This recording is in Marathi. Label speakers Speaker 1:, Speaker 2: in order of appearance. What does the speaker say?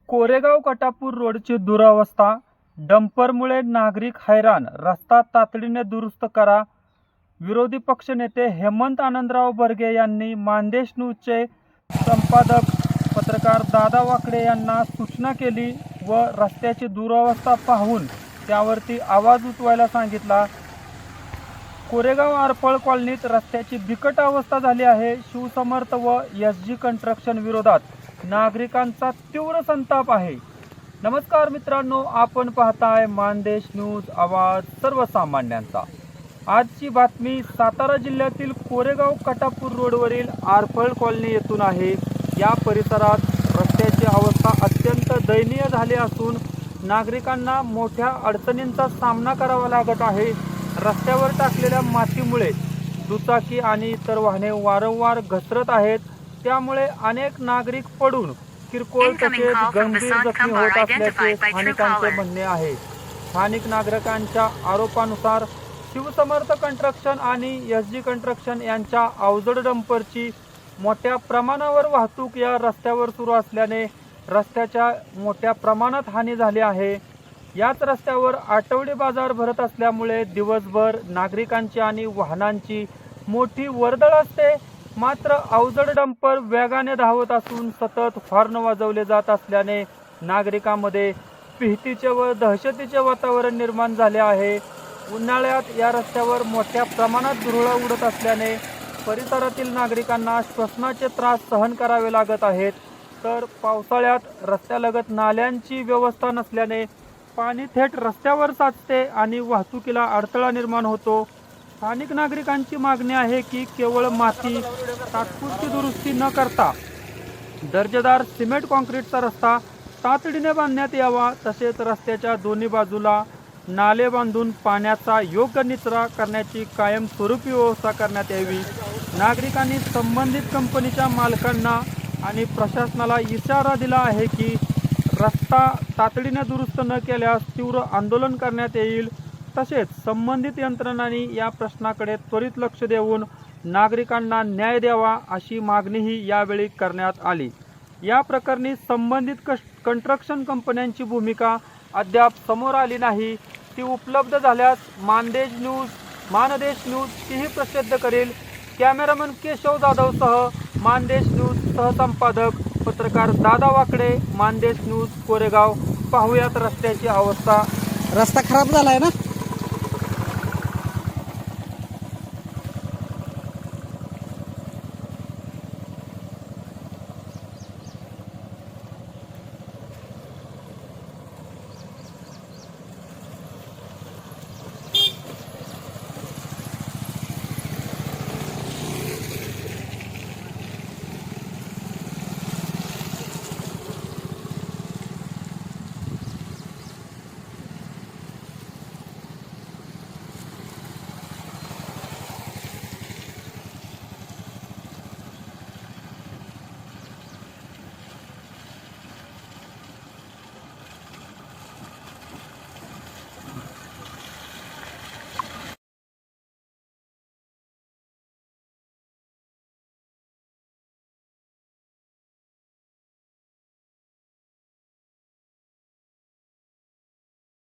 Speaker 1: कोरेगाव कटापूर रोडची दुरावस्था, डंपरमुळे नागरिक हैराण, रस्ता तातडीने दुरुस्त करा. विरोधी पक्षनेते हेमंत आनंदराव बर्गे यांनी मानदेश न्यूजचे संपादक पत्रकार दादा वाकडे यांना सूचना केली व रस्त्याची दुरावस्था पाहून त्यावरती आवाज उठवायला सांगितला. कोरेगाव आरपळ कॉलनीत रस्त्याची बिकट अवस्था झाली आहे. शिवसमर्थ व SG कन्स्ट्रक्शन विरोधात नागरिकांचा तीव्र संताप आहे. नमस्कार मित्रांनो, आपण पाहताय मानदेश न्यूज, आवाज सर्वसामान्यांचा. आजची बातमी सातारा जिल्ह्यातील कोरेगाव कटापूर रोडवरील आरपळ कॉलनी येथून आहे. या परिसरात रस्त्याची अवस्था अत्यंत दयनीय झाली असून नागरिकांना मोठ्या अडचणींचा सामना करावा लागत आहे. रस्त्यावर टाकलेल्या मातीमुळे दुचाकी आणि इतर वाहने वारंवार घसरत आहेत. त्यामुळे अनेक नागरिक पडून किरकोळ तसेच गंभीर जखमी होत असल्याचे स्थानिकांचे म्हणणे आहे. स्थानिक नागरिकांच्या आरोपानुसार शिवसमर्थ कन्स्ट्रक्शन आणि SG कन्स्ट्रक्शन यांच्या अवजड डंपरची मोठ्या प्रमाणावर वाहतूक या रस्त्यावर सुरू असल्याने रस्त्याच्या मोठ्या प्रमाणात हानी झाली आहे. याच रस्त्यावर आठवडी बाजार भरत असल्यामुळे दिवसभर नागरिकांची आणि वाहनांची मोठी वर्दळ असते. मात्र अवजड डंपर वेगाने धावत असून सतत हॉर्न वाजवले जात असल्याने नागरिकांमध्ये भीतीचे व दहशतीचे वातावरण निर्माण झाले आहे. उन्हाळ्यात या रस्त्यावर मोठ्या प्रमाणात धुरळा उडत असल्याने परिसरातील नागरिकांना श्वसनाचे त्रास सहन करावे लागत आहेत. तर पावसाळ्यात रस्त्यालगत नाल्यांची व्यवस्था नसल्याने पाणी थेट रस्त्यावर साचते आणि वाहतुकीला अडथळा निर्माण होतो. स्थानिक नागरिकांची मागणी आहे की केवळ माती तात्पुरती दुरुस्ती न करता दर्जेदार सिमेंट कॉन्क्रीटचा रस्ता तातडीने बांधण्यात यावा. तसेच रस्त्याच्या दोन्ही बाजूला नाले बांधून पाण्याचा योग्य निचरा करण्याची कायमस्वरूपी व्यवस्था करण्यात यावी. नागरिकांनी संबंधित कंपनीच्या मालकांना आणि प्रशासनाला इशारा दिला आहे की रस्ता तातडीने दुरुस्त न केल्यास तीव्र आंदोलन करण्यात येईल. तसेच संबंधित यंत्रणांनी या प्रश्नाकडे त्वरित लक्ष देऊन नागरिकांना न्याय द्यावा अशी मागणीही यावेळी करण्यात आली. या प्रकरणी संबंधित कन्स्ट्रक्शन कंपन्यांची भूमिका अद्याप समोर आली नाही. ती उपलब्ध झाल्यास मानदेश न्यूज तीही प्रसिद्ध करेल. कॅमेरामन केशव जाधवसह मानदेश न्यूज सहसंपादक पत्रकार दादा वाकडे, मानदेश न्यूज कोरेगाव. पाहूयात रस्त्याची अवस्था.
Speaker 2: रस्ता खराब झालाय ना.